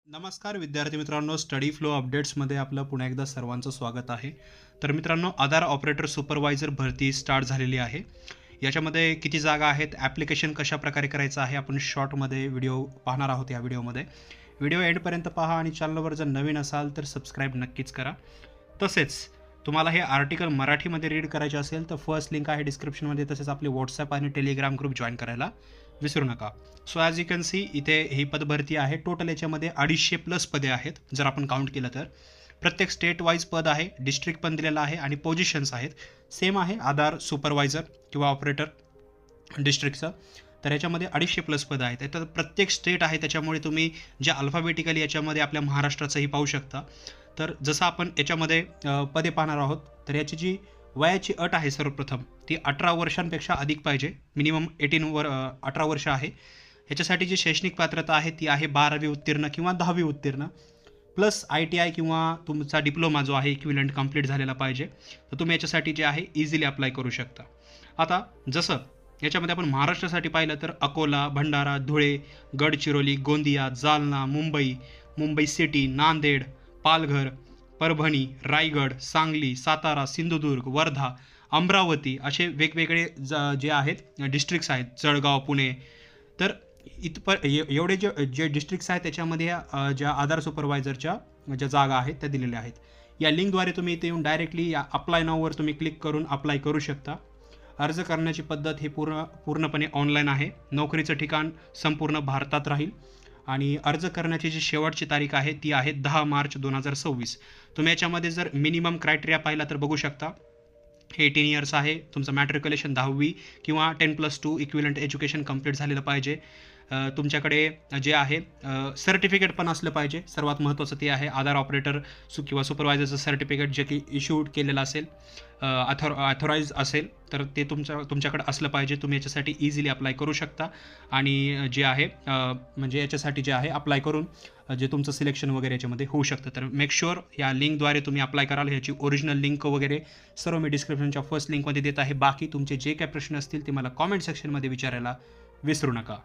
नमस्कार विद्यार्थी मित्रांनो, स्टडी फ्लो अपडेट्समध्ये आपलं पुन्हा एकदा सर्वांचं स्वागत आहे. तर मित्रांनो, आधार ऑपरेटर सुपरवायझर भरती स्टार्ट झालेली आहे. याच्यामध्ये किती जागा आहेत, ॲप्लिकेशन कशाप्रकारे करायचं आहे, आपण शॉर्टमध्ये व्हिडिओ पाहणार आहोत. या व्हिडिओमध्ये व्हिडिओ एंडपर्यंत पहा आणि चॅनलवर जर नवीन असाल तर सबस्क्राईब नक्कीच करा. तसेच तुम्हाला हे आर्टिकल मराठीमध्ये रीड करायचे असेल तर फर्स्ट लिंक आहे डिस्क्रिप्शनमध्ये. तसेच आपले व्हॉट्सॲप आणि टेलिग्राम ग्रुप जॉईन करायला विसरू नका. So as you can see इथे ही पदभरती आहे. टोटल याच्यामध्ये 250+ पदे आहेत जर आपण काउंट केलं तर. प्रत्येक स्टेट वाईज पद आहे, डिस्ट्रिक्ट पण दिलेला आहे आणि पोझिशन्स आहेत. सेम आहे आधार सुपरवायझर किंवा ऑपरेटर डिस्ट्रिक्टचं. तर याच्यामध्ये 250+ पदं आहेत. तर प्रत्येक स्टेट आहे, त्याच्यामुळे तुम्ही जे अल्फाबेटिकली याच्यामध्ये आपल्या महाराष्ट्राचंही पाहू शकता. तर जसं आपण याच्यामध्ये पदे पाहणार आहोत, तर याची जी वयाची अट आहे सर्वप्रथम ती 18 वर्षांपेक्षा अधिक पाहिजे. मिनिमम 18 वर्ष आहे. ह्याच्यासाठी जी शैक्षणिक पात्रता आहे ती आहे 12वी उत्तीर्ण किंवा 10वी उत्तीर्ण प्लस ITI किंवा तुमचा डिप्लोमा जो आहे इक्विलंट कंप्लीट झालेला पाहिजे. तर तुम्ही याच्यासाठी जे आहे इझिली अप्लाय करू शकता. आता जसं याच्यामध्ये आपण महाराष्ट्रासाठी पाहिलं तर अकोला, भंडारा, धुळे, गडचिरोली, गोंदिया, जालना, मुंबई सिटी, नांदेड, पालघर, परभणी, रायगड, सांगली, सातारा, सिंधुदुर्ग, वर्धा, अमरावती असे वेगवेगळे जे आहेत डिस्ट्रिक्ट्स आहेत, जळगाव, पुणे. तर एवढे जे डिस्ट्रिक्ट्स आहेत त्याच्यामध्ये ज्या आधार सुपरवायझरच्या ज्या जागा आहेत त्या दिलेल्या आहेत. या लिंकद्वारे तुम्ही इथे येऊन डायरेक्टली या अप्लाय नाववर तुम्ही क्लिक करून अप्लाय करू शकता. अर्ज करण्याची पद्धत ही पूर्णपणे ऑनलाईन आहे. नोकरीचं ठिकाण संपूर्ण भारतात राहील आणि अर्ज करण्याची जी शेवटची तारीख आहे ती आहे 10 मार्च 2026. तुम्ही याच्यामध्ये जर मिनिमम क्रायटेरिया पाहिला तर बघू शकता. 18 इयर्स आहे, तुमचं मॅट्रिक्युलेशन 10वी किंवा 10+2 इक्विलंट एज्युकेशन कंप्लीट झालेलं पाहिजे. तुमच्याकडे जे आहे सर्टिफिकेट पण असलं पाहिजे. सर्वात महत्त्वाचं ते आहे आधार ऑपरेटर किंवा सुपरवायझरचं सर्टिफिकेट जे की इश्यूड केलेलं असेल, ऑथोराईज असेल तर ते तुमच्याकडे असलं पाहिजे. तुम्ही याच्यासाठी इझिली अप्लाय करू शकता आणि जे आहे म्हणजे याच्यासाठी जे आहे अप्लाय करून जे तुमचं सिलेक्शन वगैरे याच्यामध्ये होऊ शकतं. तर मेक शुअर या लिंकद्वारे तुम्ही अप्लाय कराल. ह्याची ओरिजिनल लिंक वगैरे सर्व मी डिस्क्रिप्शनच्या फर्स्ट लिंकमध्ये देत आहे. बाकी तुमचे जे काही प्रश्न असतील ते मला कॉमेंट सेक्शनमध्ये विचारायला विसरू नका.